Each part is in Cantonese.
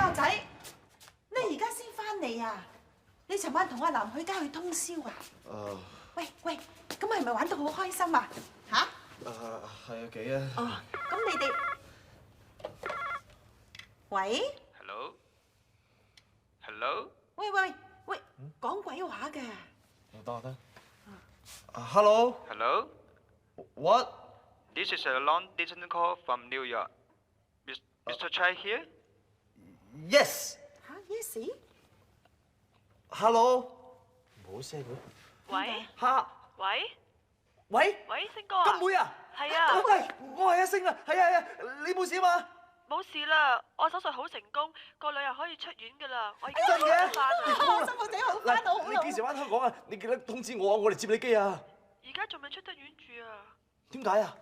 阿仔，你而家先翻嚟啊？你尋晚同阿南去街去通宵啊？喂，咁係咪玩到好開心啊？嚇？係啊，幾啊？哦，咁你哋，喂 Hello？ 喂，講鬼話㗎。得。Hello？ Hello? What? This is a long distance call from New York. Mr. Chai here? Yes. 嚇 yes？ Hello？ 冇聲嘅。喂？嚇？喂？喂，星哥啊？金妹啊？係啊。喂，我係阿星啊，係啊，你冇事嘛？冇事啦，我手術好成功，過2日可以出院㗎啦。我而家真嘅？翻啊！心個仔好翻到好你幾時翻香港啊？你記得通知我啊，我嚟接你機啊。而家仲未出得院住啊？點解啊？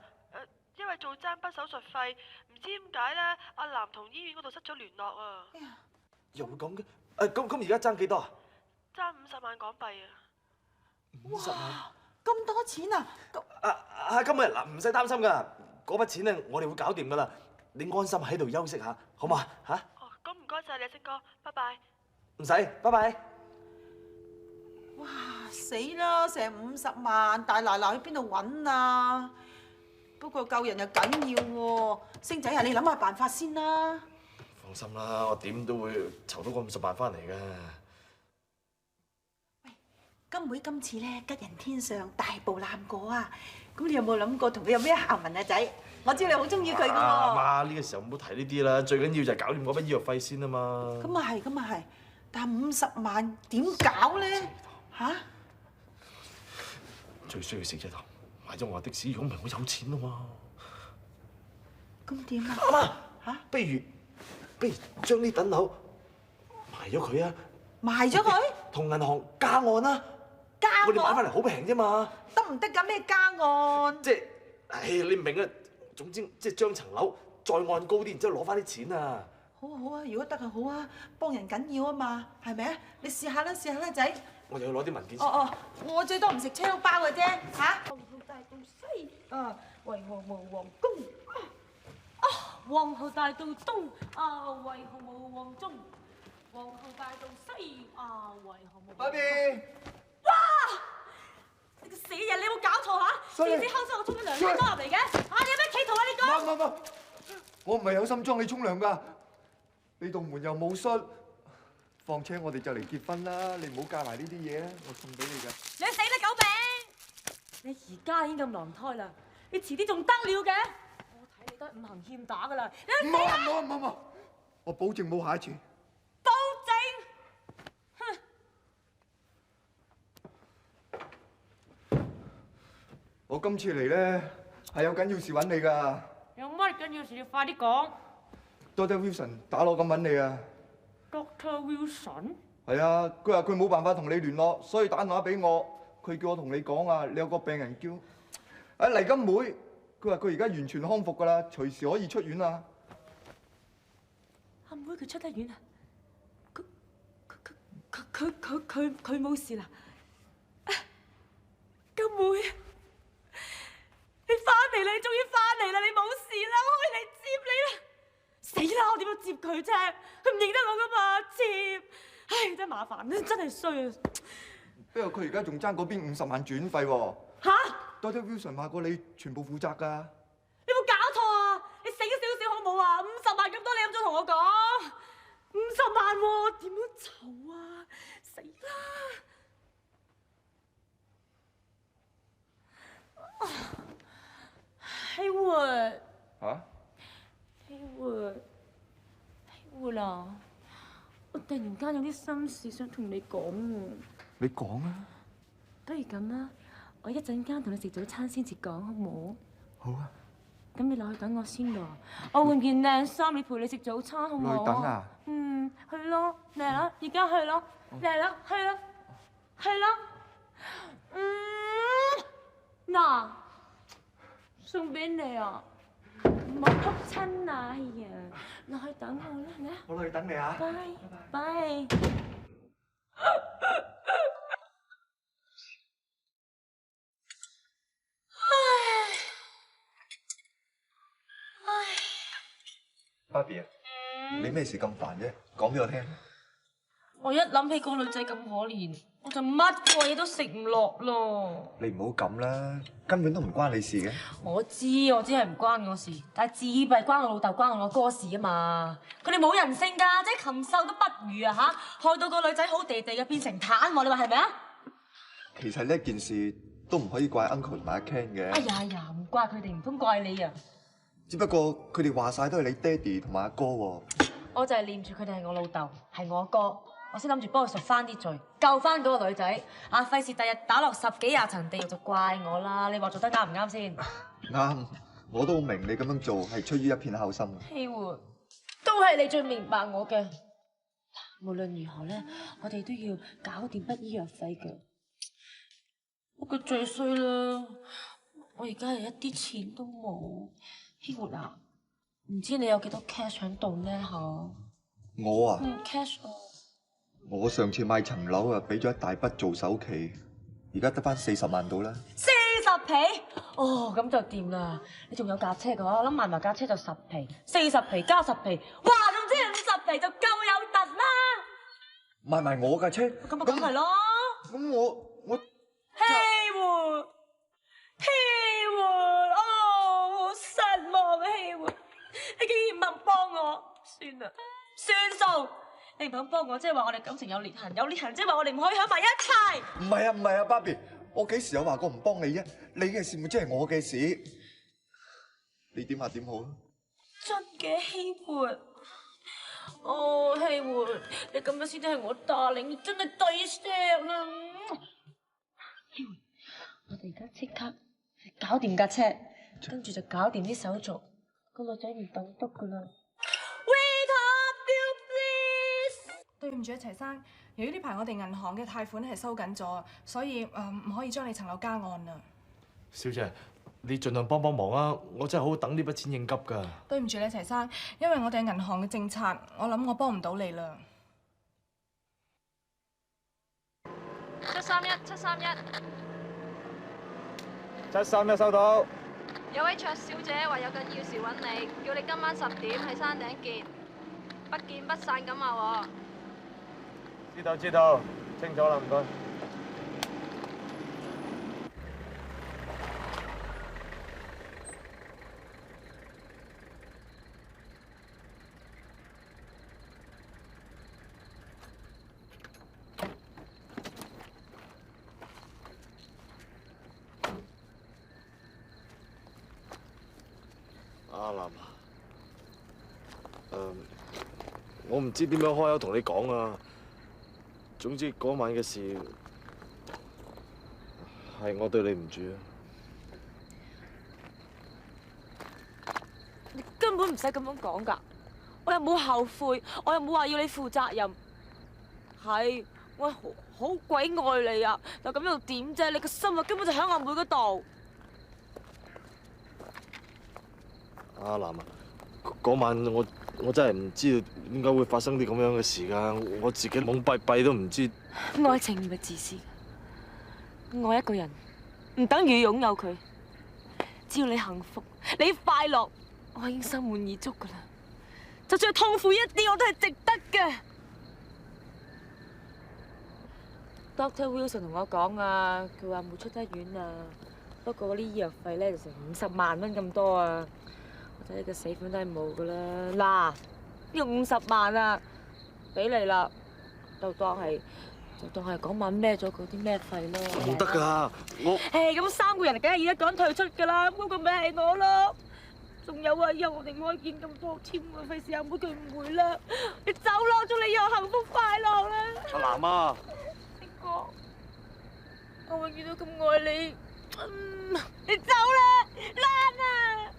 因為做爭筆手術費，唔知點解咧，阿南同醫院嗰度失咗聯絡啊。又會咁嘅？咁而家爭幾多啊？爭50萬港幣啊！50萬。咁多錢啊？今日嗱唔使擔心㗎，嗰筆錢咧我哋會搞掂㗎啦。你安心喺度休息下，好嘛嚇？哦，咁唔該晒你，星哥，拜拜。唔使，拜拜。哇！死啦，成50萬，大奶奶去邊度揾啊？不過救人又緊要喎，星仔啊，你諗下辦法先啦。放心啦，我點都會籌到嗰50萬翻嚟㗎。喂，金妹今次咧吉人天相，大步攬過啊！咁你有冇諗過同佢有咩下文啊仔？我知你好中意佢㗎喎。阿媽呢個時候唔好提呢啲啦，最緊要就係搞掂嗰筆醫藥費先啊嘛。咁啊係，但50萬點搞咧？嚇？最需要食隻頭，買咗我的士，如果唔係我有錢啊嘛。咁點啊？阿媽嚇？不如將呢等樓賣咗佢啊！賣咗佢？同銀行加按啦。加按？我哋買翻嚟好平啫嘛。得唔得㗎？咩加按？即係，你唔明啊！總之即係將層樓再按高啲，然之後攞翻啲錢啊！好啊，如果得就好啊，幫人緊要啊嘛，係咪啊？你試下啦，仔。我又要攞啲文件先。我最多唔食槍包嘅啫，嚇。皇后大道西，為何無皇宮？皇后大道東，為何無皇中？皇后大道西，為何無？媽咪，哇！你個死人，你有冇搞錯嚇？知唔知康生我沖咗涼先裝入嚟嘅？你有咩企圖啊？你講。唔，我唔係有心裝你沖涼㗎。你道門又冇閂，況且我哋就嚟結婚啦，你唔好加埋呢啲嘢啊！我送俾你㗎。你死啦狗餅！你而家已經咁狼胎啦，你遲啲仲得了嘅？我睇你都係五行欠打㗎啦！你死啦！唔，我保證冇下一次。保證！哼！我今次嚟咧係有緊要事揾你㗎。有乜緊要事？你快啲講。Dr. Wilson 打鑼咁揾你啊 Dr. Wilson？ 係啊，佢話佢冇辦法同你聯絡，所以打電話俾我。佢叫我同你講啊，你有個病人叫黎金妹，佢話佢而家完全康復㗎啦，隨時可以出院啦。阿妹佢出得院啊？佢冇事啦。金妹，你翻嚟啦！你終於翻嚟啦！你冇事啦，我可以嚟接你啦！死啦！我點樣接佢啫？佢唔認得我噶嘛？接，唉，真係麻煩，真係衰啊！不過佢而家仲爭嗰邊50萬轉費喎。嚇 Dr. Wilson 話過你全部負責㗎。你有冇搞錯啊？你醒少少好冇啊？50萬咁多，你咁早同我講50萬喎，點樣籌啊？死啦！Haywood 嚇 Haywood 啊！我突然間有啲心事想同你講喎。你講啊！不如咁啦，我一陣間同你食早餐先至講，好冇？好啊！咁你落去等我先咯，我換件靚衫，你陪你食早餐，好冇？落去等啊？去咯，嚟啦，而家去咯，嚟啦，去啦，去啦。嗱，送俾你啊，唔好撲親啊！哎呀，落去等我啦，嚟啊！我落去等你啊！拜。爸比啊，你咩事咁煩啫？講俾我聽。我一諗起個女仔咁可憐，我就乜鬼嘢都食唔落咯。你唔好咁啦，根本都唔關你事嘅。我知係唔關我事，但係自閉關我老豆關我哥事啊嘛。佢哋冇人性㗎，即係禽獸都不如啊嚇！害到個女仔好地地嘅變成癱喎，你話係咪啊？其實呢件事都唔可以怪 Uncle 同埋阿 Ken 嘅。哎呀，唔怪佢哋，唔通怪你啊？只不過佢哋話晒都係你爹哋同埋阿哥喎。我就係念住佢哋係我老豆，係我哥，我先諗住幫佢贖翻啲罪，救翻嗰個女仔。啊，費事第日打落10幾20層地獄就怪我啦！你話做得啱唔啱先？啱，我都好明你咁樣做係出於一片孝心。希活，都係你最明白我嘅。無論如何咧，我哋都要搞掂筆醫藥費嘅。不過最衰啦，我而家係一啲錢都冇。希活啊，唔知你有幾多 cash 喺度呢？嚇？我啊， cash 啊！我上次買層樓啊，俾咗一大筆做首期，而家得翻40萬到啦。40皮？哦，咁就掂啦。你仲有架車嘅話，我諗買埋架車就10皮，40皮加10皮，哇！總之係50皮就夠有突啦。買埋我架車，咁咪梗係咯。咁我希活，哦，好失望啊！希活，你竟然唔肯幫我，算啦，算數。你唔肯幫我，即係話我哋感情有裂痕，有裂痕即係話我哋唔可以喺埋一齊。唔係啊，芭比，我幾時有話過唔幫你啫？你嘅事咪即係我嘅事，你點下點好啊？真嘅希活，哦希活，你咁樣先至係我darling，你真係抵錫啦！希活，我哋而家即刻搞掂架車，跟住就搞掂啲手續，個女仔唔等得噶啦。對唔住啊，齊生，由於呢排我哋銀行嘅貸款係收緊咗，所以唔可以將你層樓加按啦。小姐，你盡量幫幫忙啊！我真係好等呢筆錢應急㗎。對唔住咧，齊生，因為我哋銀行嘅政策，我諗我幫唔到你啦。 731收到。有位卓小姐話有緊要事揾你，叫你今晚10點喺山頂見，不見不散咁話喎。知道，清楚啦，唔該。阿南我唔知點樣開口同你講啊。總之嗰晚嘅事係我對你唔住啊。你根本唔使咁樣講㗎，我又冇後悔，我又冇話要你負責任。係，我好鬼愛你啊！但咁又點啫？你個心啊根本就喺阿妹嗰度。阿南啊，嗰晚我真係唔知道點解會發生啲咁樣嘅事㗎，我自己懵閉閉都唔知。愛情唔係自私，愛一個人唔等於擁有佢。只要你幸福，你快樂，我已經心滿意足㗎啦。就算係痛苦一啲，我都係值得嘅。Dr. Wilson 同我講啊，佢話冇出得院啊，不過嗰啲醫藥費咧就成50萬蚊咁多啊。我睇你個死款都係冇㗎啦。嗱，呢個50萬啊，俾你啦，就當係嗰晚孭咗嗰啲咩費咯。唔得㗎，我咁3個人梗係要一個人退出㗎啦，咁嗰個咪係我咯。仲有啊，以後我哋唔可以見咁多添啊，費事阿妹佢誤會啦。你走啦，祝你以後幸福快樂啦。阿南啊，呢個我永遠都咁愛你。你走啦，爛啊！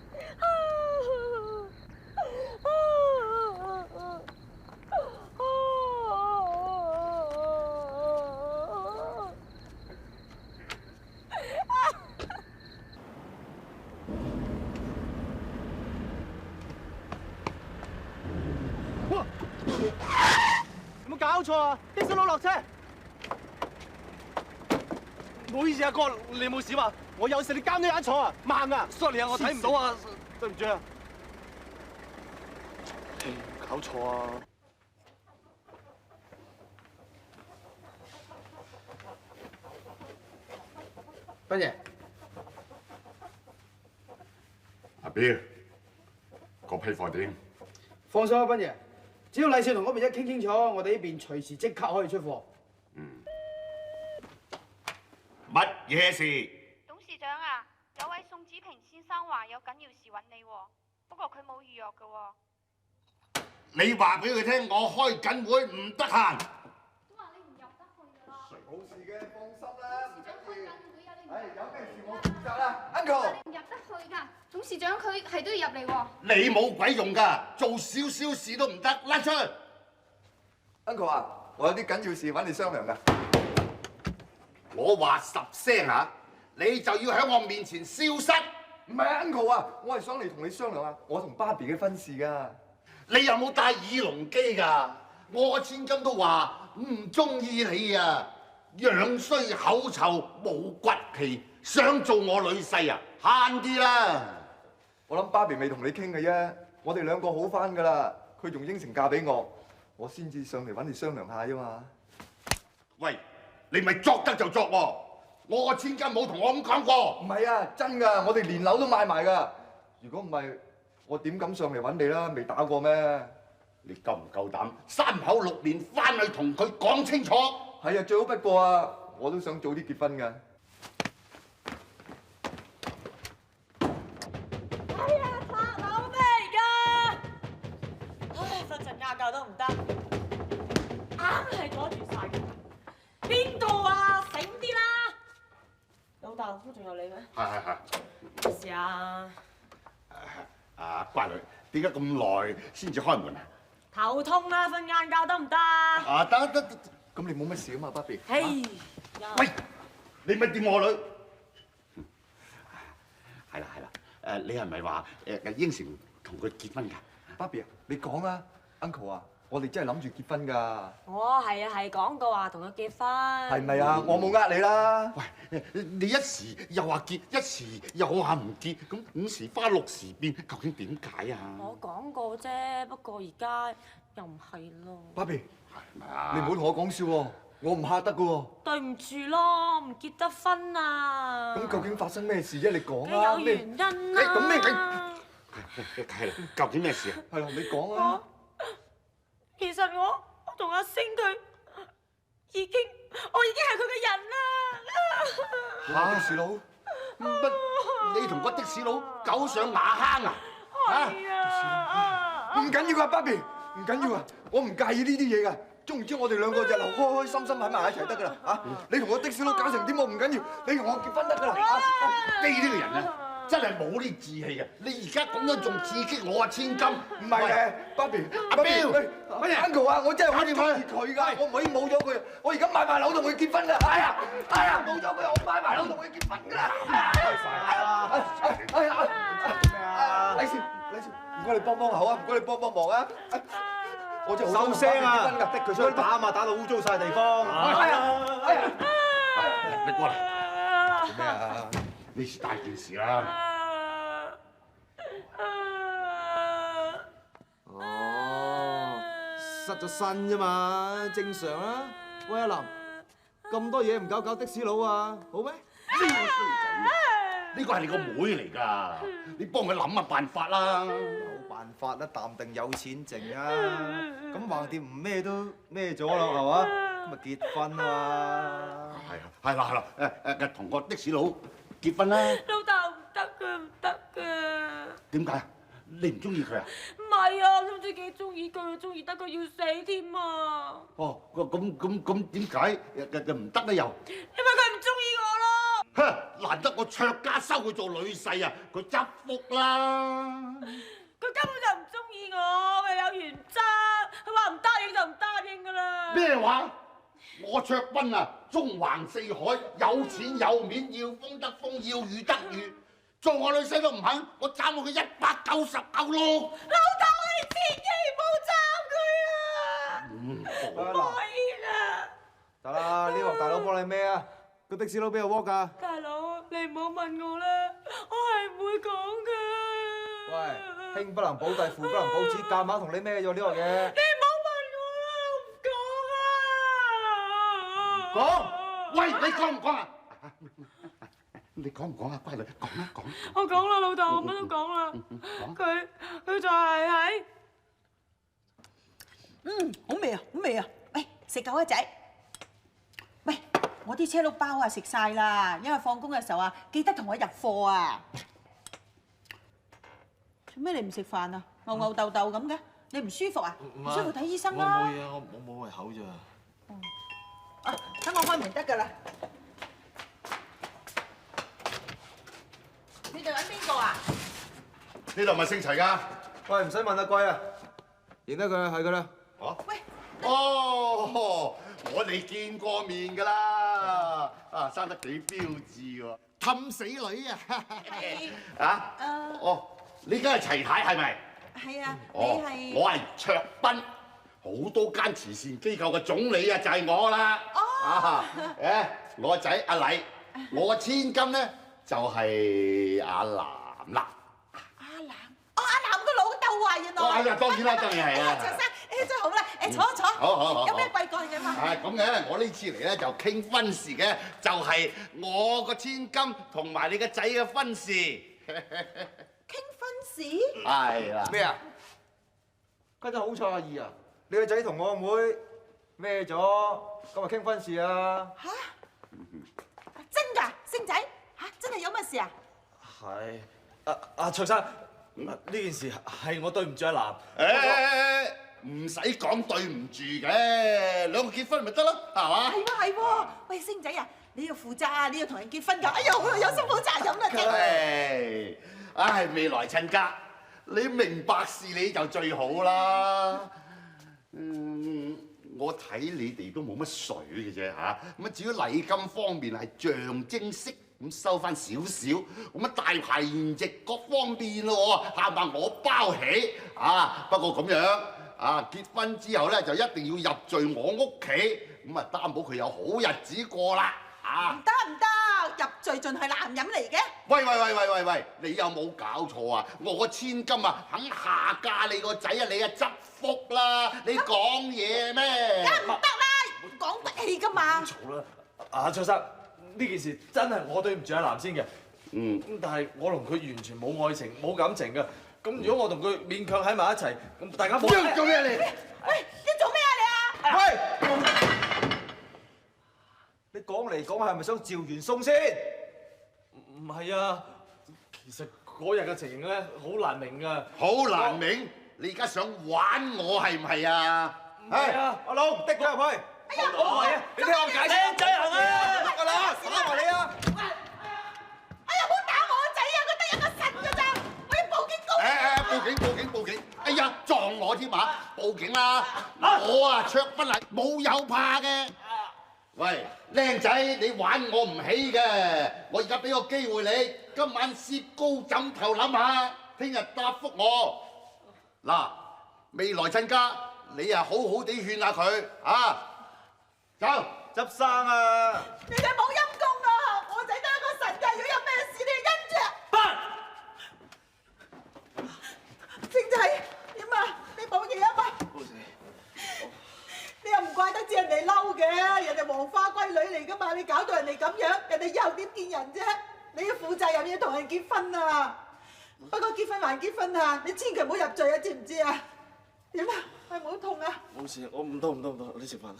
有冇搞錯啊？啲小佬落車！唔好意思啊，哥，你冇事嘛？我有事，你監都有得坐啊！慢啊 ！sorry 啊，我睇唔到啊，對唔住啊。搞錯啊！斌爺，阿彪，個批貨點？放心啊，斌爺，只要禮少同嗰邊一傾清楚，我哋呢邊隨時即刻可以出貨。乜嘢事？董事長啊，有位宋子平先生話有緊要事揾你喎，不過佢冇預約嘅喎。你話俾佢聽，我開緊會唔得閒。都話你唔入得去㗎啦。冇事嘅，放心啦，唔緊要。唉，有咩事我負責啦，Uncle。你唔入得去㗎，董事長佢係都要入嚟喎。你冇鬼用㗎，做少少事都唔得，甩出去。Uncle 啊，我有啲緊要事揾你商量㗎。我話10聲啊，你就要喺我面前消失。唔係啊 ，Uncle 啊，我係想嚟同你商量啊，我同芭比嘅婚事㗎。你有冇戴耳聾機㗎？我個千金都話唔中意你啊，樣衰口臭冇骨氣，想做我女婿啊，慳啲啦！我諗芭比未同你傾嘅啫，我哋兩個好翻㗎啦，佢仲應承嫁俾我，我先至上嚟揾你商量下啫嘛。喂，你咪作得就作喎！我個千金冇同我咁講過。唔係啊，真㗎，我哋連樓都買埋㗎。如果唔係，我點敢上嚟揾你啦？未打過咩？你夠唔夠膽3口6面翻去同佢講清楚？係啊，最好不過啊，我都想早啲結婚㗎。哎呀，拆樓咩而家？唉，瞓陣晏覺都唔得，硬係阻住晒嘅。邊度啊？醒啲啦！老豆，都仲有你咩？係。咩事啊？乖女，點解咁耐先至開門啊？頭痛啊，瞓晏覺得唔得？得，咁你冇乜事啊嘛，芭比。嘿，喂，你咪掂我女。係啦，你係咪話應承同佢結婚㗎？芭比啊，你講啊 ，Uncle 啊，我哋真係諗住結婚㗎。我係講過話同佢結婚。係咪啊？我冇呃你啦。喂，你一時又話結，一時又話唔結，咁5時花6時變，究竟點解啊？我講過啫，不過而家又唔係咯。芭比，係咪啊？你唔好同我講笑喎，我唔嚇得㗎喎。對唔住咯，唔結得婚啊！咁究竟發生咩事啫？你講梗啊！有原因啦。咁咩係究竟咩事啊？係咯，你講啊！其實我同阿星佢我已經係佢嘅人啦。的士佬，乜？你同個的士佬狗上瓦坑啊？係啊！唔緊要㗎，芭比，唔緊要啊，我唔介意呢啲嘢㗎。總唔知我哋兩個日後開開心心喺埋一齊得㗎啦嚇！你同個的士佬搞成點我唔緊要，你同我結婚得㗎啦嚇！呢個人啊，真係冇啲志氣嘅。你而家咁樣仲刺激我啊，千金！唔係嘅，芭比，阿彪，Uncle 啊，我真係好中意佢㗎，我唔可以冇咗佢。我而家買埋樓同佢結婚㗎。哎呀，冇咗佢，我買埋樓同佢結婚㗎啦！開快啦！哎呀，咩啊？禮少，唔該你幫口啊，唔該你幫忙啊！我真係好收聲啊！逼佢出去打啊嘛，打到污糟晒地方。哎呀！你過嚟。做咩啊？呢次大件事啦。哦，失咗身啫嘛，正常啦。喂，阿林，咁多嘢唔搞的士佬啊，好咩？呢個衰仔，呢個係你個妹嚟㗎，你幫佢諗下辦法啦。冇辦法啦，淡定有錢剩啊！咁橫掂唔咩都咩咗啦，係嘛？咁咪結婚啊嘛！係啦，同個的士佬結婚啦。老豆唔得㗎，唔得㗎。點解？你唔中意佢啊？唔係啊，都唔知幾中意佢，中意得佢要死添啊！哦，咁點解又唔得咧？又因為佢唔中意我咯。哼，難得我卓家收佢做女婿啊，佢執福啦。佢根本就唔中意我，佢有原則，佢話唔答應就唔答應㗎啦。咩話？我卓斌啊，中橫四海，有錢有面，要風得風，要雨得雨。做我女婿都唔肯，我斬佢199咯！老豆，你千祈唔好斬佢啊！唔可以啊！得啦，呢鑊大佬幫你孭啊！個的士佬邊度鍋㗎？大佬，你唔好問我啦，我係唔會講㗎。喂，兄不能保弟，父不能保子，夾硬同你孭咗呢個嘢。你唔好問我啦，我唔講啊！講，喂，你講唔講啊？你講唔講啊？乖女，講啦講。我講啦，老豆，我乜都講啦。佢就係喺。好味啊，好味啊！喂，食夠啊仔。喂，我啲車碌包啊食晒啦，因為放工嘅時候啊，記得同我入貨啊。做咩你唔食飯啊？吽吽豆豆咁嘅，你唔舒服啊？唔舒服睇醫生啦。我冇嘢，我冇胃口咋。啊，等我開門得㗎啦。你哋揾邊個啊？呢度咪姓齊㗎？喂，唔使問阿貴啊，認得佢係㗎啦。哦。喂。哦，我哋見過面㗎啦。啊，生得幾標緻喎，氹死女啊！係。啊？哦，你梗係齊太係咪？係啊，你哦，係。我係卓斌，好多間慈善機構嘅總理啊，就係我啦。哦。啊，我個仔阿禮，我個千金咧就係阿南啦。阿南，哦，阿南個老豆啊，原來。哦，係啊，當然啦，當然係啊。卓生，真係好啦，坐一坐。好。有咩貴幹嘅嘛？係咁嘅，我呢次嚟咧就傾婚事嘅，就係我個千金同埋你個仔嘅婚事。傾婚事？係啦。咩啊？家陣好詫異啊！你個仔同我妹咩咗？今日傾婚事啊！嚇？真㗎，星仔嚇，真係有乜事啊？係。阿卓生，呢件事係我對唔住阿南。誒，唔使講對唔住嘅，兩個結婚咪得咯，係嘛？係喎係喎，喂星仔啊，你要負責啊，你要同人結婚㗎。哎呀，我有心好責任啦，真係。唉，未來親家，你明白事你就最好啦。我睇你哋都冇乜水嘅啫嚇，咁啊至於禮金方面係象徵式咁收翻少少，咁啊大排筵席各方面咯喎，係咪我包起啊？不過咁樣啊，結婚之後咧就一定要入贅我屋企，咁啊擔保佢有好日子過啦嚇。唔得唔得，入贅盡係男人嚟嘅。喂，你有冇搞錯啊？我個千金啊，肯下嫁你個仔啊，你啊執福啦！你講嘢咩？梗係唔得啦，講骨氣㗎嘛。嘈啦！阿卓生，呢件事真係我對唔住阿南先嘅。咁但係我同佢完全冇愛情冇感情㗎。咁如果我同佢勉強喺埋一齊，咁大家冇。做咩你？喂，你做咩啊你啊？喂！你講嚟講去係咪想趙元送先？唔係啊，其實嗰日嘅情形咧好難明㗎。好難明？你而家想玩我係唔係啊？唔係啊，阿龍，滴咗入去。哎呀，我唔係啊，你聽我解釋。靚仔行啊！得㗎啦，打埋你啊！哎呀，唔好打我個仔啊！佢得一個腎㗎咋，我要報警告。報警！哎呀，撞我添啊！報警啦！我啊卓斌係冇有怕嘅。喂，靚仔，你玩我唔起嘅。我而家俾個機會你，今晚攝高枕頭諗下，聽日答覆我。嗱，未來親家，你啊好好地勸下佢啊！走，執生啊！你哋冇陰功啊！我仔得一個腎㗎，如果有咩事你因住。星仔，點啊？你冇嘢啊嘛？冇事。你又唔怪得知人哋嬲嘅，人哋黃花閨女嚟㗎嘛，你搞到人哋咁樣，人哋以後點見人啫？你要負責任，要同人結婚啊！不過結婚還結婚啊，你千祈唔好入罪啊，知唔知啊？點啊？係唔好痛啊？冇事，我唔痛，你食飯啦。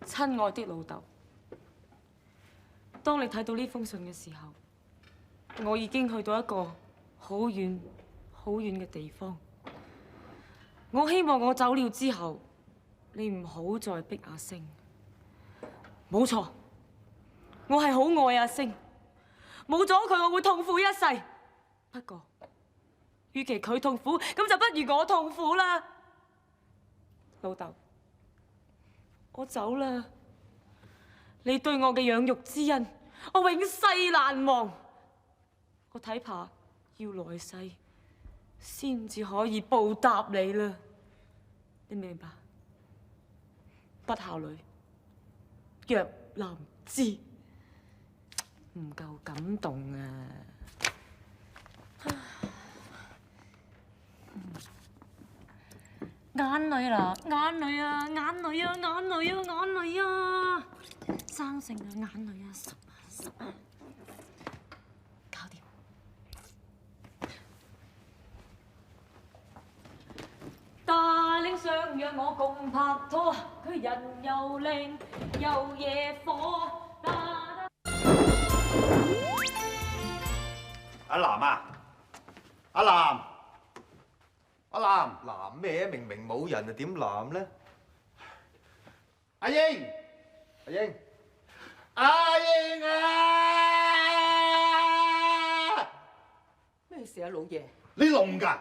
親愛的老豆，當你睇到呢封信嘅時候，我已經去到一個好遠、好遠嘅地方。我希望我走了之後，你唔好再逼阿星。冇錯，我係好愛阿星，冇咗佢我會痛苦一世。不過，與其佢痛苦，咁就不如我痛苦啦。老豆，我走啦。你對我嘅養育之恩，我永世難忘。我睇怕要來世先至可以報答你啦，你明唔明白？不孝女若男知，唔夠感動啊！眼淚啦，眼淚啊，眼淚啊，眼淚啊，眼淚啊！生性啊，眼淚啊，濕啊，搞掂。大嶺相約我共拍拖，佢人又靚又野火。阿南啊，阿南，阿南，男咩？明明冇人啊，點男咧？阿英，阿英，阿英啊！咩事啊，老爺？你聾㗎？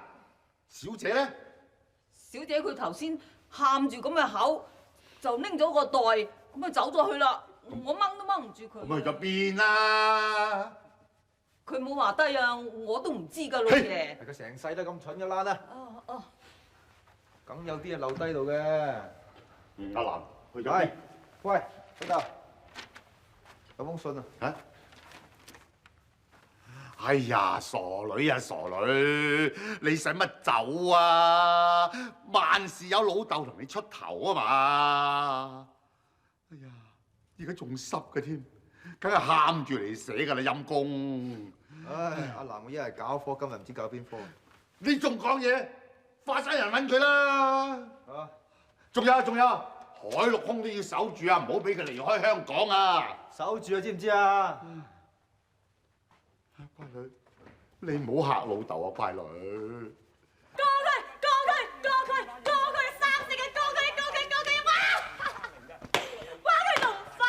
小姐咧？小姐佢頭先喊住咁嘅口，就拎咗個袋，咁啊走咗去啦。我掹都掹唔住佢。咁去咗邊啊？佢冇話低啊，我都唔知㗎，老爺。佢成世都咁蠢嘅啦。哦，梗有啲嘢留低度嘅。阿南去咗邊？喂，老豆，有封信啊！嚇！哎呀，傻女啊，傻女，你使乜走啊？萬事有老豆同你出頭啊嘛！哎呀，而家仲濕嘅添，梗係喊住嚟寫㗎啦，陰公！唉，阿南我一日搞科，今日唔知搞邊科。你仲講嘢？化山人揾佢啦！啊！仲有，海陸空都要守住啊，唔好俾佢離開香港啊！守住啊，知唔知啊？乖女，你唔好嚇老豆啊，乖女。過佢，生性嘅過佢，哇！哇佢龍翻，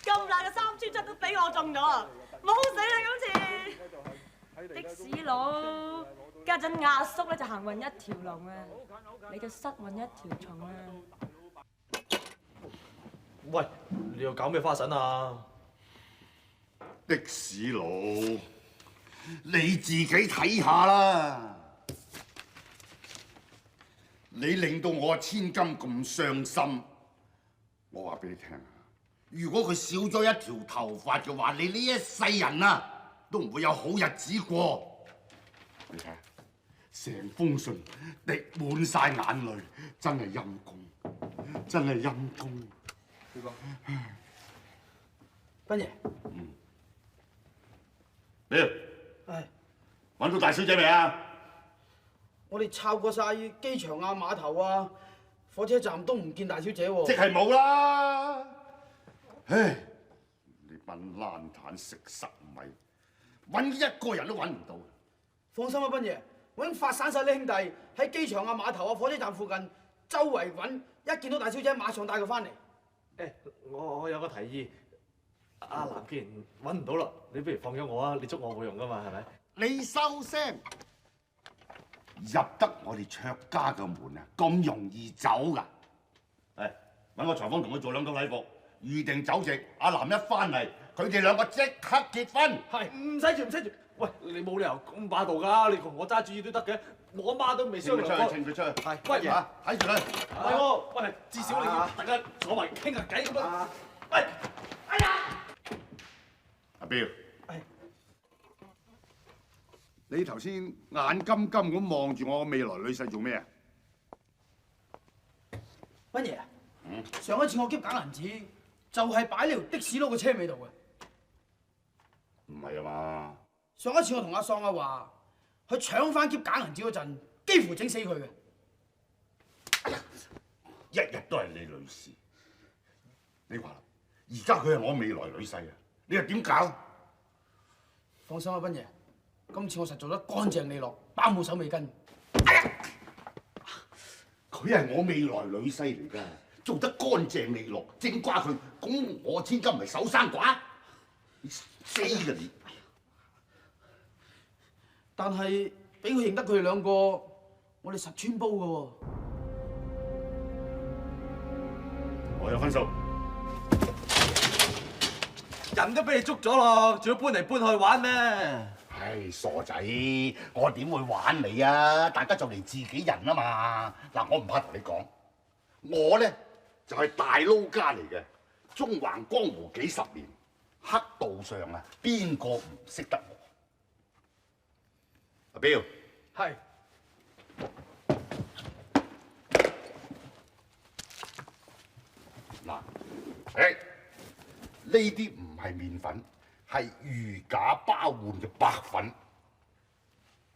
咁大嘅3穿7都俾我中咗啊！冇死啦今次！的士佬，家陣阿叔咧就行運一條龍啊，你就失運一條蟲啊！喂，你又搞咩花神啊？的士佬，你自己睇下啦！你令到我千金咁傷心，我話俾你聽啊！如果佢少咗一條頭髮嘅話，你呢一世人啊都唔會有好日子過。你睇下，成封信滴滿晒眼淚，真係陰公，真係陰公。斌爺。屌！唉，揾到大小姐未啊？我哋抄過晒機場啊、碼頭啊、火車站都唔見大小姐喎。即係冇啦！唉，你班爛攤食濕米，揾一個人都揾唔到。放心啊，斌爺，我已經發散晒啲兄弟喺機場啊、碼頭啊、火車站附近周圍揾，一見到大小姐馬上帶佢翻嚟。誒，我有個提議。阿南既然揾唔到啦，你不如放咗我啊！你捉我冇用噶嘛，係咪？你收聲！入得我哋卓家嘅門啊，咁容易走㗎？誒，揾個裁縫同佢做2套禮服，預定酒席。阿南一翻嚟，佢哋2個即刻結婚。係，唔使住。喂，你冇理由咁霸道㗎！你同我揸主意都得嘅，我媽都未商量過。請佢出去。係，喂，睇住佢。係喎，喂，至少你要大家坐埋傾下偈咁啊！喂，哎呀！阿彪，你頭先眼金金咁望住我未來女婿做咩啊？斌爺，上一次我劫假銀紙，就係擺呢條的士佬嘅車尾度嘅。唔係啊嘛？上一次我同阿喪阿華去搶翻劫假銀紙嗰陣，幾乎整死佢嘅。一日都係你女士，你話而家佢係我未來女婿啊！你又點搞？放心啊，斌爺，今次我實做得乾淨利落，包冇手尾跟。佢係我未來女婿嚟㗎，做得乾淨利落，正瓜佢，咁我千金唔係守生寡，死㗎你！但係俾佢認得佢哋2個，我哋實穿煲㗎喎。我有分數。人都俾你捉咗咯，仲要搬嚟搬去玩咩？唉，傻仔，我點會玩你啊？大家就嚟自己人啊嘛！嗱，我唔怕同你講，我咧就係大撈家嚟嘅，縱橫江湖幾十年，黑道上啊，邊個唔識得我？阿彪，係。嗱，誒，呢啲唔係麵粉，係如假包換嘅白粉。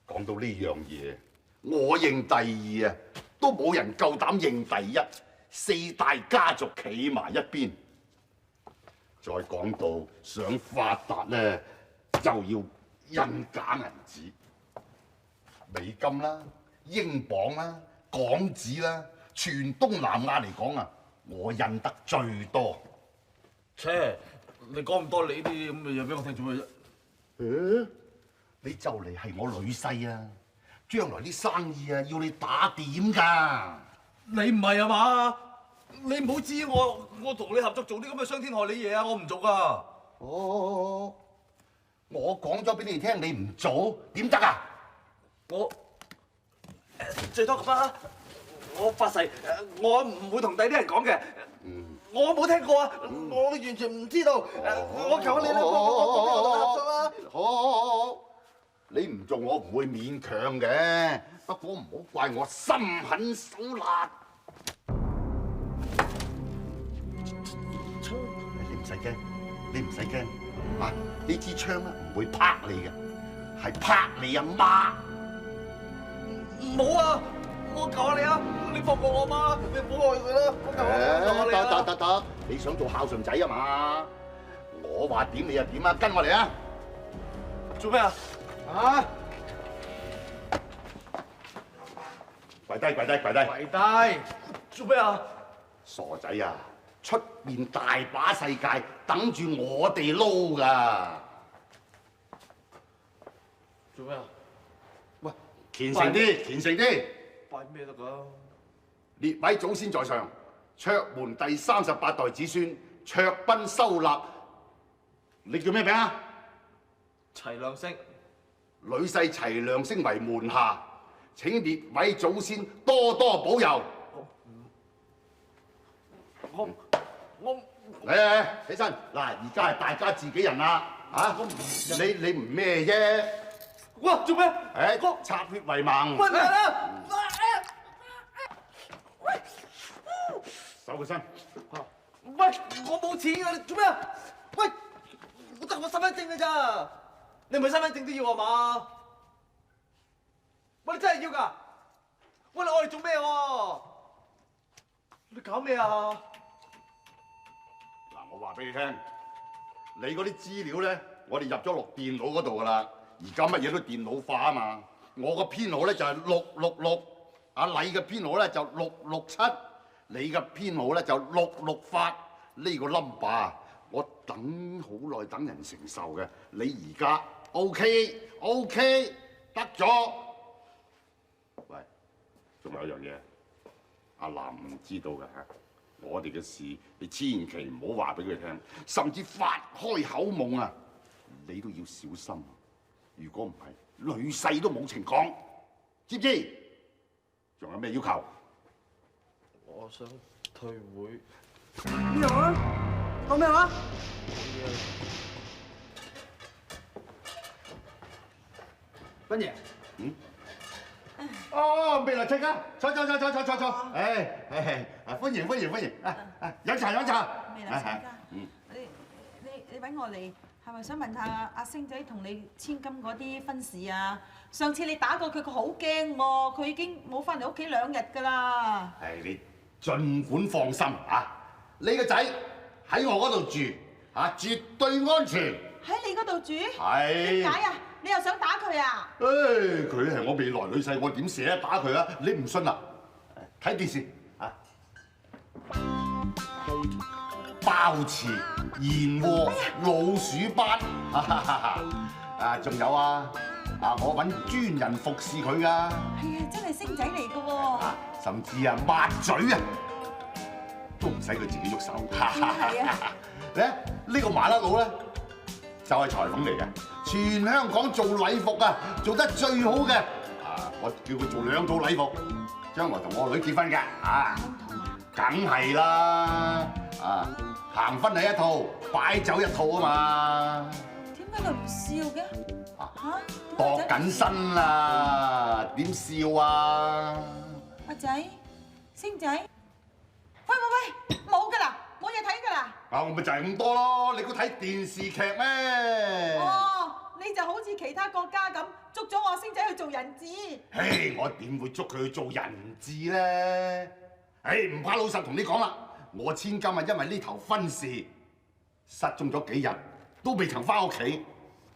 講到呢樣嘢，我認第二啊，都冇人夠膽認第一。四大家族企埋一邊。再講到想發達咧，就要印假銀紙，美金啦、英鎊啦、港紙啦，全東南亞嚟講啊，我印得最多。切，你講咁多你呢啲咁嘅嘢俾我聽做咩啫？你就嚟係我女婿啊！將來啲生意啊要你打點㗎。你唔係啊嘛？你唔好知我同你合作做啲咁嘅傷天害理嘢啊！我唔做㗎。哦，我講咗俾你聽，你唔做點得啊？我最多咁啦，我發誓，我唔會同第啲人講嘅。我冇聽過啊，我完全唔知道。我求你啦，我合作啦。好，你唔做我唔會勉強嘅，不過唔好怪我心狠手辣。你唔使驚，你唔使驚啊！呢支槍咧唔會拍你嘅，係拍你阿媽。冇啊！我求下你啊！你放過我媽，你唔好害佢啦！我求下你啊！得，你想做孝順仔啊嘛？我話點你就點啊！跟我嚟啊！做咩啊？啊！跪低！跪低！做咩啊？傻仔啊！出面大把世界等住我哋撈㗎。做咩啊？喂，虔誠啲！拜咩得㗎？列位祖先在上，卓門第38代子孫卓斌收納，你叫咩名啊？齊亮星。女婿齊亮星為門下，請列位祖先多多保佑。我嚟起身！嗱，而家係大家自己人啦，嚇！你唔咩啫？哇！做咩？誒，插血為盟。喂！收個身。喂！我冇錢㗎，你做咩啊？喂！我得我身份證㗎咋？你唔係身份證都要啊嘛？喂！你真係要㗎？喂！你愛嚟做咩喎？你搞咩啊？嗱，我話俾你聽，你嗰啲資料咧，我哋入咗落電腦嗰度㗎啦。而家乜嘢都電腦化啊嘛。我個編號咧就係666，阿禮嘅編號咧就667，你嘅編號咧就668。呢個 number 我等好耐等人承受嘅，你而家 OK 得咗。喂，仲有一樣嘢，阿南唔知道㗎嚇。我哋嘅事，你千祈唔好話俾佢聽，甚至發開口夢啊，你都要小心。如果唔係，女婿都冇情講，知唔知？仲有咩要求？我想退會。咩話？講咩話？斌爺。哦，未來戚啊！坐！誒，歡迎！飲茶！未來戚家，你揾我嚟係咪想問下阿星仔同你千金嗰啲婚事啊？上次你打過佢，佢好驚喎，佢已經冇翻嚟屋企2日㗎啦。係你盡管放心啊！你個仔喺我嗰度住啊，絕對安全。喺你嗰度住？係。點解啊？你又想打佢啊？誒，佢係我未來女婿，我點捨得打佢啊？你唔信啊？睇電視啊！包池、燕窩、老鼠斑，啊，仲有啊！我揾專人服侍佢㗎。係啊，真係星仔嚟㗎喎。甚至啊，抹嘴啊，都唔使佢自己喐手。係啊。咧呢個麻甩佬咧，就係裁縫嚟嘅，全香港做禮服啊，做得最好嘅。我叫佢做2套禮服，將來同我女結婚嘅。梗係啦。行婚禮一套，擺酒一套啊嘛。點解佢唔笑嘅？度緊身啦，點笑啊？阿仔，星仔，喂，冇㗎啦，冇嘢睇㗎啦。我咪就係咁多咯，你估睇電視劇咩？你就好似其他國家咁，捉咗我星仔去做人質。嘿，我點會捉佢去做人質咧？唔怕老實同你講啦，我千金啊，因為呢頭婚事失蹤咗幾日，都未曾翻屋企。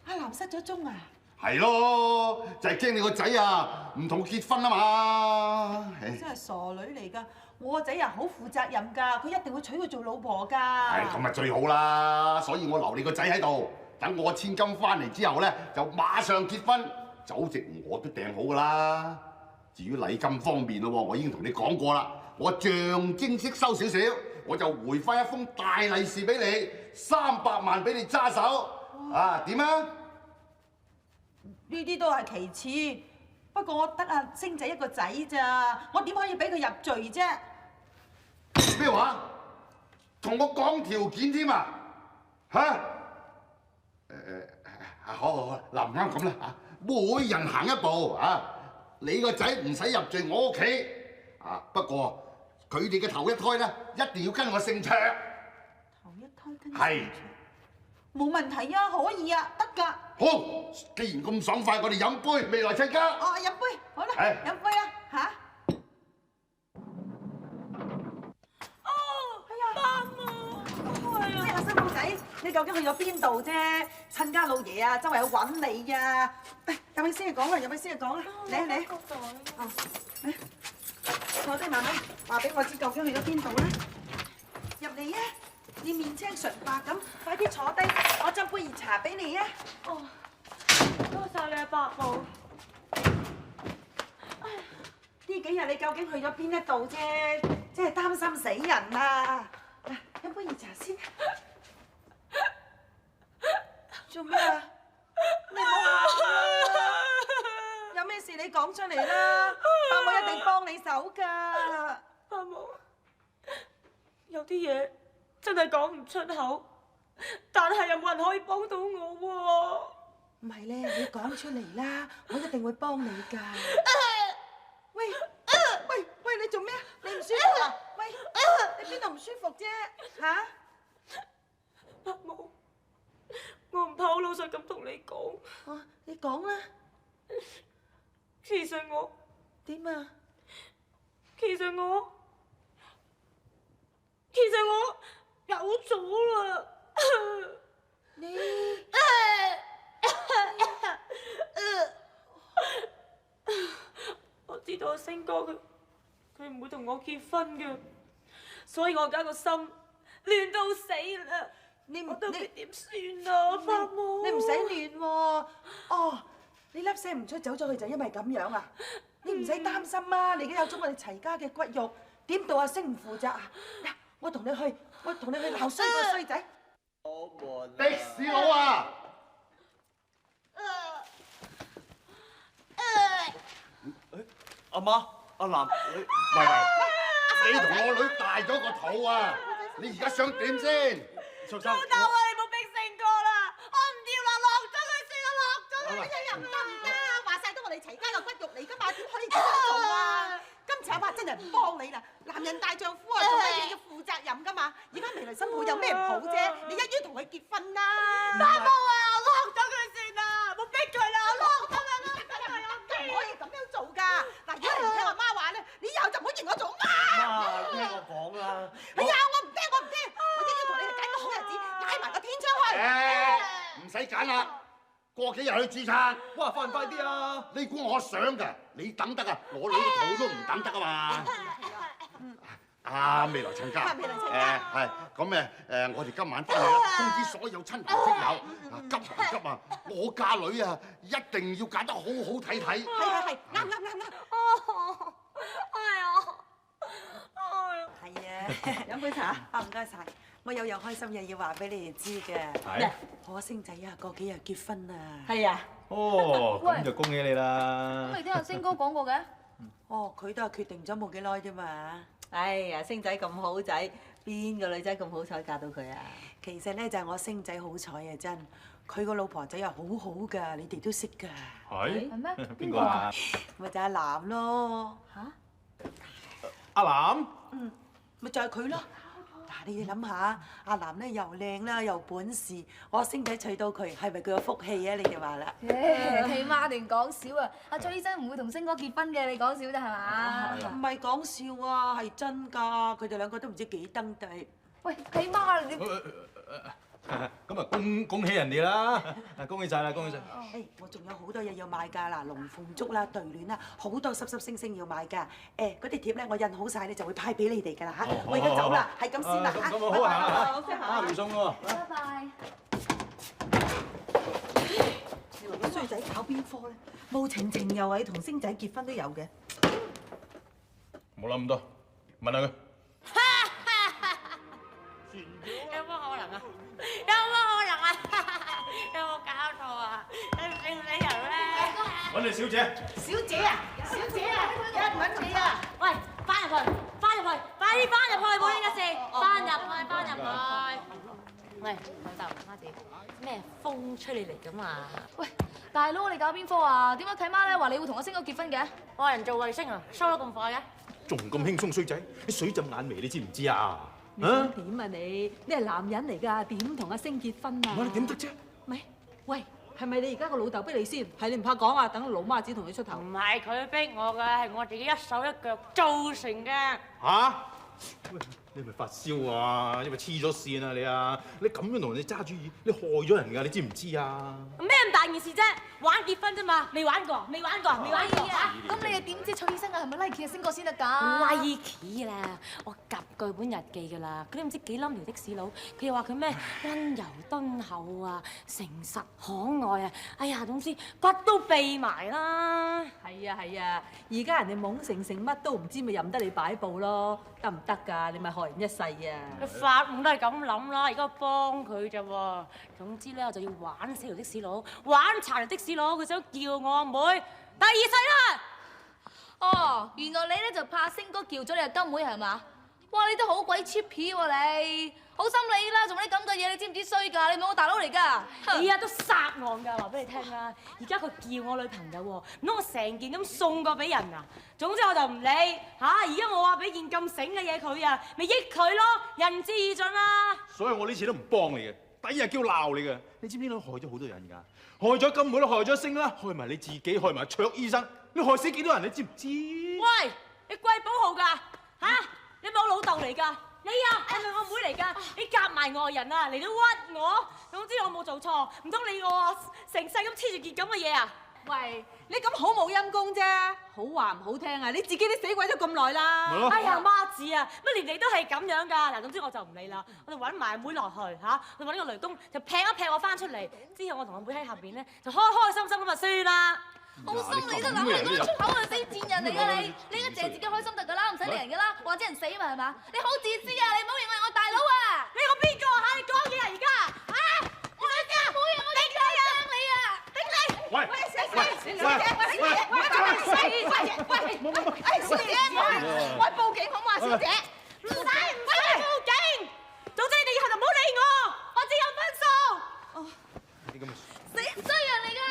阿南失咗蹤啊？係咯，就係驚你個仔啊，唔同結婚啊嘛。真係傻女嚟㗎！我個仔啊好負責任㗎，佢一定會娶佢做老婆㗎。咁咪最好啦，所以我留你個仔喺度，等我千金翻嚟之後咧，就馬上結婚，酒席我都訂好㗎啦。至於禮金方面咯，我已經同你講過啦，我象徵式收少少，我就回翻一封大利是俾你，300萬俾你揸手，點啊？呢啲都係其次，不過我得阿星仔一個仔咋，我點可以俾佢入罪啫？咩話？同我講條件添啊？好，嗱唔啱咁啦嚇，每人行一步啊！你個仔唔使入罪我屋企不過佢哋嘅頭一胎咧，一定要跟我姓卓。頭一胎跟係。冇問題啊，可以啊，得㗎。好，既然咁爽快，我哋飲杯，未來親家。飲杯，好啦，飲杯啦嚇。咩啊，新抱仔，你究竟去咗邊度啫？親家老爺啊，周圍去揾你啊！入去先嚟講啦，入去先嚟講啦，嚟。坐低慢慢話俾我知究竟去咗邊度啦。入嚟啊！你面青唇白咁，快啲坐低，我斟杯熱茶俾你啊！多謝你啊，伯母。呢幾日你究竟去咗邊一度啫？真係擔心死人啊！飲杯熱茶先。做咩啊？你唔好喊啊！有咩事你講出嚟啦，伯母一定幫你手㗎。伯母，有啲嘢真係講唔出口，但係又冇人可以幫到我喎。唔係咧，你講出嚟啦，我一定會幫你㗎。喂，你做咩？你唔舒服啊？喂，你邊度唔舒服啫？嚇？伯母，我唔怕好老實咁同你講。你講啦。其實我點啊？其實我有咗啦。你我知道星哥佢唔會同我結婚嘅，所以我而家個心亂到死啦。我到底點算啊，伯母？你唔使亂喎。你粒聲唔出走咗去就因為咁樣啊？你唔使擔心啊！你而家有咗我哋齊家嘅骨肉，點到阿星唔負責啊？嗱，我同你去鬧衰個衰仔。的士佬啊！阿媽，阿南，你同我女大咗個肚啊！你而家想點先？老豆啊，你冇逼勝過啦！我唔要啦，落咗佢算啦，落咗佢。哎呀，唔得，話晒都我哋齊家嘅骨肉嚟㗎嘛，點可以咁樣做啊？今次阿伯真係唔幫你啦！男人大丈夫啊，做乜嘢要負責任㗎嘛？而家未來新抱有咩唔好啫？你一於同佢結婚啦！伯母啊，我落咗佢算啦，冇逼佢啦，我落咗佢啦，唔可以咁樣做㗎！嗱，如果你唔聽阿媽話咧，你以後就唔好認我做媽。媽，聽我講啦。哎呀，我唔聽，我一於同你哋揀個好日子，拉埋個天窗去。唔使揀啦，過幾日去註冊。哇，快唔快啲啊？你估我想㗎？你等得啊？我女個肚都唔等得啊嘛！未來親家，係咁我哋今晚翻去啦，通知所有親朋戚友，急唔急啊？我嫁女啊，一定要揀得好好睇睇。係，啱。係啊，飲杯茶啊，唔該晒。我有樣開心嘢要話俾你哋知嘅。係我阿星仔啊，過幾日結婚啊。係啊。哦，喂咁就恭喜你啦！咁你聽阿星哥講過嘅？哦，佢都係決定咗冇幾耐啫嘛。哎呀，星仔咁好仔，邊個女仔咁好彩嫁到佢啊？其實咧就係我星仔好彩啊，真。佢個老婆仔又好好㗎，你哋都識㗎。係咩？邊個啊？咪就係阿南咯。嚇？阿南？咪就係佢咯。嗱，你哋諗下，阿南咧又靚啦，又本事，我星仔娶到佢，係咪佢有福氣啊？你哋話啦。起碼定講笑啊！阿崔醫生唔會同星哥結婚嘅，你講笑啫係嘛？唔係講笑啊，係真㗎，佢哋兩個都唔知幾登地。喂，起碼你咁啊，恭喜人哋啦！恭喜晒啦，恭喜晒！誒，我仲有好多嘢要買㗎嗱，龍鳳竹啦、對聯啦，好多濕濕星星要買㗎。誒，嗰啲貼咧我印好晒咧，就會派俾你哋㗎啦嚇。我而家走啦，係咁先啦嚇。咁好啊嚇！啊，回送喎。拜拜。你話個衰仔搞邊科咧？無情情又係同星仔結婚都有嘅。冇諗咁多，問下佢。有乜可能啊？有乜可能啊？有冇搞錯啊？你唔認死人咩？揾你小姐。小姐啊，小姐啊，有人揾你啊！喂，翻入去，翻入去，快啲翻入去，冇呢個事，翻入去，翻入去。喂，老豆媽子，咩風吹你嚟㗎嘛？喂，大佬你搞邊科啊？點解契媽咧話你會同阿星哥結婚嘅？我人做衛星啊，收得咁快嘅？仲咁輕鬆衰仔，你水浸眼眉，你知唔知啊？你想點啊你？你係男人嚟㗎，點同阿星結婚啊？我哋點得啫？咪，喂，係咪你而家個老豆逼你先？係你唔怕講啊？等老媽子同你出頭。唔係佢逼我㗎，係我自己一手一腳造成嘅。嚇？喂，你係咪發燒啊？因為黐咗線啊你啊！你咁樣同人哋揸主意，你害咗人㗎，你知唔知啊？咩咁大件事啫？玩結婚啫嘛，未玩過，未玩過，未玩過啊！咁你又點知崔醫生啊係咪 like 阿星哥先得㗎？like 啦，我夾據本日記㗎啦，嗰啲唔知幾冧條的士佬，佢又話佢咩温柔敦厚啊、誠實可愛啊，哎呀總之骨都痹埋啦。係啊係啊，而家人哋懵成乜都唔知，咪任得你擺佈咯，得唔得㗎？你咪害人一世啊！佢發夢都係咁諗啦，而家幫佢咋喎？總之咧，我就要玩死條的士佬，玩殘條的士佬，佢想叫我阿妹第二世啦。哦，原來你咧就怕星哥叫咗你阿金妹係嘛？哇！你都好鬼 cheap 喎你，好心理啦，做啲咁嘅嘢，你知唔知衰㗎？你唔係我大佬嚟㗎。你啊都殺案㗎，話俾你聽啦！而家佢叫我女朋友喎，唔通我成件咁送過俾人啊？總之我就唔理嚇。而家我話俾件咁醒嘅嘢佢啊，咪益佢咯，仁至義盡啦。所以我呢次都唔幫你嘅，第二日叫鬧你嘅。你知唔知你害咗好多人㗎？害咗金妹都害咗星啦，害埋你自己，害埋卓醫生，你害死幾多人？你知唔知？喂，你貴寶號㗎嚇？你係咪我老豆嚟㗎？你啊，係咪我妹嚟㗎？你夾埋外人啊，嚟到屈我。總之我冇做錯，唔通你要我成世咁黐住件咁嘅嘢啊？喂，你咁好冇陰功啫，好話唔好聽啊！你自己都死鬼咗咁耐啦。哎呀，媽子啊，乜年嚟都係咁樣㗎？嗱，總之我就唔理啦，我哋揾埋阿妹落去嚇，我揾個雷公就劈一劈我翻出嚟，之後我同阿妹喺下邊咧就開開心心咁就算啦。好心你都諗，你講得出口啊，死賤人嚟㗎你！你而家淨係自己開心得㗎啦，唔使理人㗎啦，或者人死嘛係嘛？你好自私啊！你唔好認為我大佬啊！你講邊個啊？你講嘢啊而家啊！我係家妹啊！我頂你啊！頂你啊！頂你！喂喂，小姐，小姐，小姐，我報警好嘛，小姐？唔使報警，總之你以後就唔好理我，我只有分數。死衰人嚟㗎！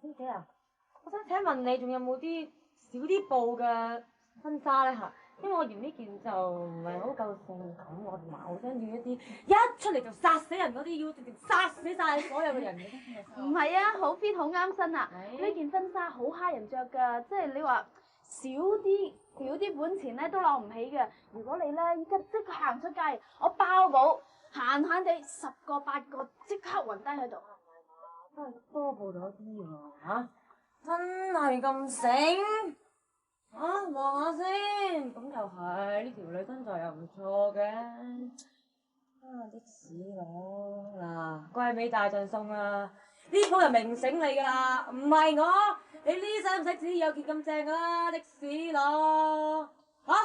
小姐啊，我想請問你仲有冇啲少啲布嘅婚紗咧嚇？因為我嫌呢件就唔係好夠性感，我同埋好想要一啲一出嚟就殺死人嗰啲，要直接殺死晒所有嘅人嘅。唔係啊，好 fit 好啱身啊！呢件婚紗好蝦人着㗎，即係你話少啲本錢咧都攞唔起嘅。如果你咧依家即刻行出街，我包保閒閒地10個8個即刻暈低喺度。真係多報咗啲喎嚇！真係咁醒嚇，望下先，咁又係呢條女身材又唔錯嘅。的士佬嗱，龜尾大贈送啊！呢鋪就明醒你㗎啦，唔係我，你呢使唔使自己有件咁正啊的士咯？啊，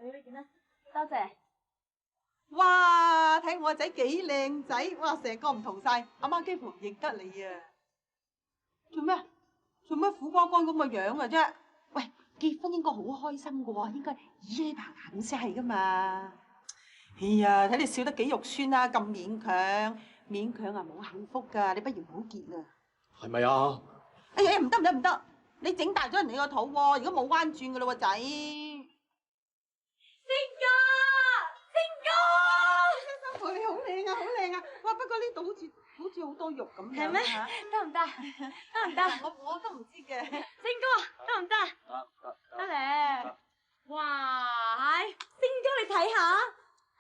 你呢件咧？多謝。哇！睇我仔幾靚仔，哇！成個唔同晒，阿媽幾乎唔認得你啊！做咩？做咩苦瓜乾咁嘅樣啊啫？喂，結婚應該好開心噶喎，應該耶棚肯先係噶嘛。哎呀，睇你笑得幾肉酸啊，咁勉強，勉強啊冇幸福噶，你不如唔好結啦。係咪啊？哎呀，唔得，你整大咗人哋個肚喎，如果冇彎轉噶啦喎仔。星哥，你好靚啊，好靚啊！哇，不過呢度好似好多肉咁樣。係咩？得唔得？得唔得？我都唔知嘅。星哥，得唔得？得咧。哇，星哥你睇下，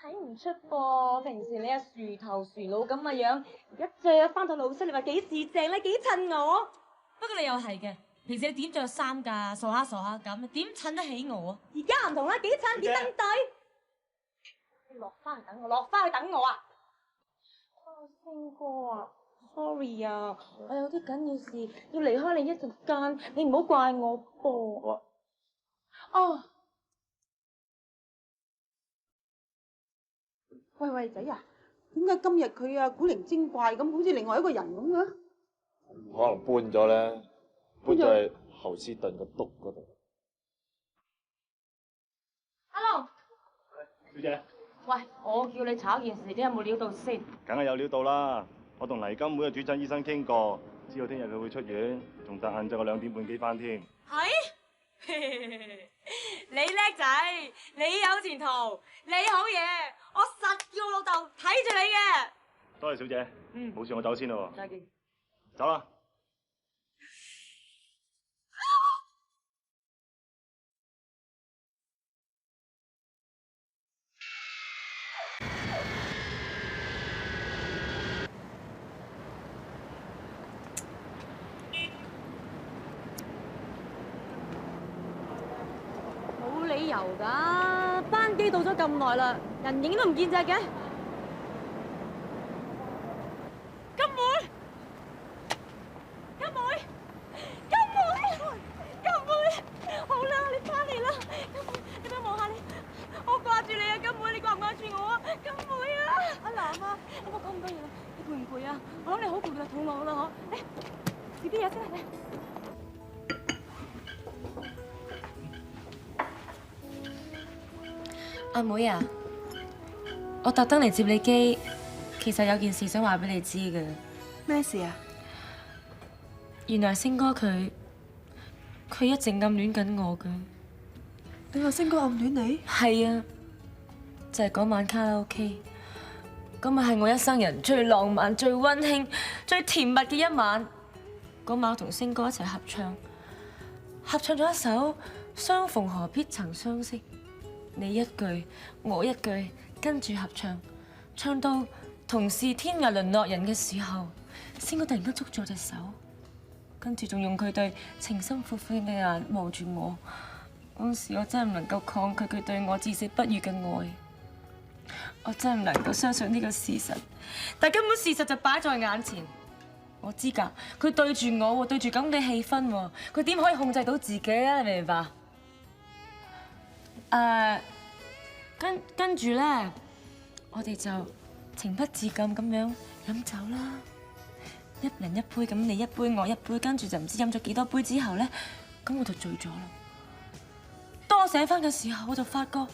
睇唔出噃。平時你阿樹頭樹腦咁嘅樣，而家着翻套老恤，你話幾時正咧？幾襯我？不過你又係嘅，平時你點着衫㗎？傻下咁，點襯得起我啊？而家唔同啦，幾襯點登對？你落翻去等我啊！星哥啊 ，sorry 啊，我有啲緊要事要離開你一陣間，你唔好怪我噃。哦，喂仔啊，點解今日佢啊古靈精怪咁，好似另外一個人咁嘅？可能搬咗咧，搬咗去侯斯頓個篤嗰度。Hello，小姐，喂，我叫你炒件事，你有冇料到先？梗係有料到啦！我同黎金妹嘅主診醫生傾過，知道聽日佢會出院，仲搭晏晝個2點半機翻添。係，你叻仔，你有前途，你好嘢，我實叫我老豆睇住你嘅。多謝小姐，冇事我走先啦喎。再見。走啦。冇理由㗎，班機到咗咁耐啦，人影都唔見隻嘅。好啦，你翻嚟啦，金妹，你俾我望下你，我掛住你啊，金妹，你掛唔掛住我啊？金妹啊，阿南啊，我講咁多嘢啦，你攰唔攰啊？我諗你好攰啦，肚餓啦嗬，嚟食啲嘢先啦，阿妹啊，我特登嚟接你機，其實有件事想話俾你知嘅。咩事啊？原來星哥佢一直暗戀緊我㗎。你話星哥暗戀你？係啊，就係嗰晚卡拉 OK， 嗰晚係我一生人最浪漫、最溫馨、最甜蜜嘅一晚。嗰晚我同星哥一齊合唱咗一首《相逢何必曾相識》，你一句我一句跟住合唱，唱到同是天涯淪落人嘅時候，星哥突然間捉住我隻手。跟住仲用佢對情深款款嘅眼望住我，嗰時我真係唔能夠抗拒佢對我至死不渝嘅愛，我真係唔能夠相信呢個事實，但根本事實就擺在眼前。我知㗎，佢對住我喎，對住咁嘅氣氛喎，佢點可以控制到自己啊？你明白？跟住咧，我哋就情不自禁咁樣飲酒啦。一人一杯咁，你一杯我一杯，跟住就唔知飲咗幾多杯之後咧，咁我就醉咗啦。當我醒翻嘅時候，我就發覺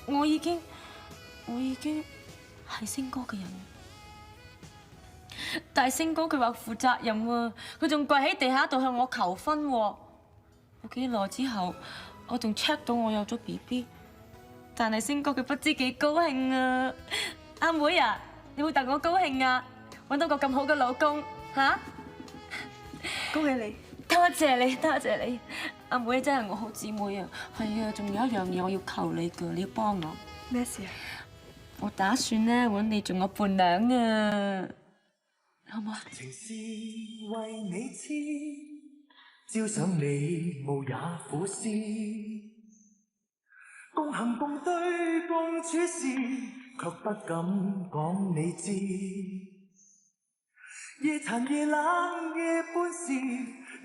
我已經係星哥嘅人，但係星哥佢話負責任喎，佢仲跪喺地下度向我求婚喎。冇幾耐之後，我仲 check 到我有咗 BB， 但係星哥佢不知幾高興啊！阿妹啊！你會戥我高興啊！揾到個咁好嘅老公嚇，恭喜你！多謝你，多謝你，阿妹真係我好姊妹啊！係啊，仲有一樣嘢我要求你㗎，你要幫我。咩事啊？我打算咧揾你做我伴娘啊，好唔好啊？情是為你知，朝想你無也苦思，共行共對共處時，卻不敢講你知。夜殘夜冷夜半時，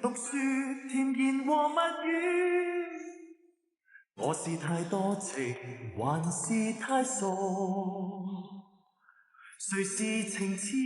讀説甜言和蜜語。我是太多情，還是太傻？誰是情痴？